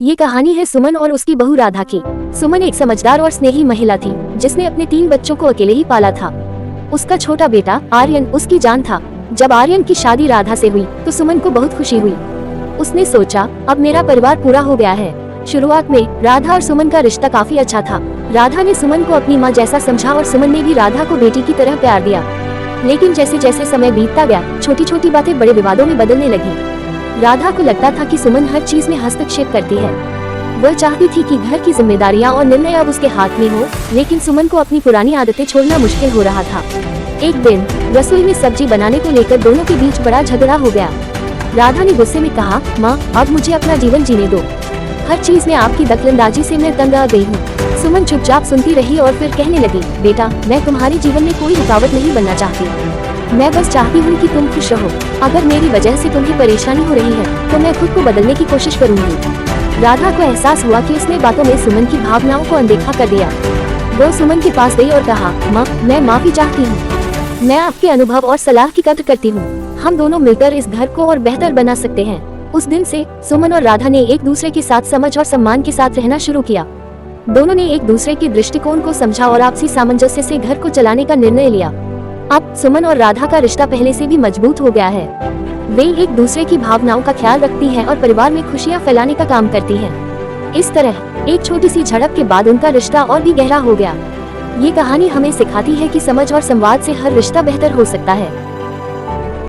ये कहानी है सुमन और उसकी बहू राधा की। सुमन एक समझदार और स्नेही महिला थी जिसने अपने 3 बच्चों को अकेले ही पाला था। उसका छोटा बेटा आर्यन उसकी जान था। जब आर्यन की शादी राधा से हुई तो सुमन को बहुत खुशी हुई। उसने सोचा अब मेरा परिवार पूरा हो गया है। शुरुआत में राधा और सुमन का रिश्ता काफी अच्छा था। राधा ने सुमन को अपनी माँ जैसा समझा और सुमन ने भी राधा को बेटी की तरह प्यार दिया। लेकिन जैसे जैसे समय बीतता गया छोटी छोटी बातें बड़े विवादों में बदलने लगी। राधा को लगता था कि सुमन हर चीज में हस्तक्षेप करती है। वह चाहती थी कि घर की जिम्मेदारियां और निर्णय अब उसके हाथ में हो, लेकिन सुमन को अपनी पुरानी आदतें छोड़ना मुश्किल हो रहा था। एक दिन रसोई में सब्जी बनाने को लेकर दोनों के बीच बड़ा झगड़ा हो गया। राधा ने गुस्से में कहा, माँ अब मुझे अपना जीवन जीने दो, हर चीज में आपकी दखलंदाजी से मैं तंग आ गई हूँ। सुमन चुपचाप सुनती रही और फिर कहने लगी, बेटा मैं तुम्हारे जीवन में कोई रुकावट नहीं बनना चाहती। मैं बस चाहती हूँ कि तुम खुश रहो। अगर मेरी वजह से तुम्हें परेशानी हो रही है तो मैं खुद को बदलने की कोशिश करूँगी। राधा को एहसास हुआ कि उसने बातों में सुमन की भावनाओं को अनदेखा कर दिया। वो सुमन के पास गई और कहा, माँ मैं माफी चाहती हूँ। मैं आपके अनुभव और सलाह की कद्र करती हूँ। हम दोनों मिलकर इस घर को और बेहतर बना सकते हैं। उस दिन से सुमन और राधा ने एक दूसरे के साथ समझ और सम्मान के साथ रहना शुरू किया। दोनों ने एक दूसरे के दृष्टिकोण को समझा और आपसी सामंजस्य से घर को चलाने का निर्णय लिया। अब सुमन और राधा का रिश्ता पहले से भी मजबूत हो गया है। वे एक दूसरे की भावनाओं का ख्याल रखती हैं और परिवार में खुशियां फैलाने का काम करती हैं। इस तरह एक छोटी सी झड़प के बाद उनका रिश्ता और भी गहरा हो गया। ये कहानी हमें सिखाती है कि समझ और संवाद से हर रिश्ता बेहतर हो सकता है।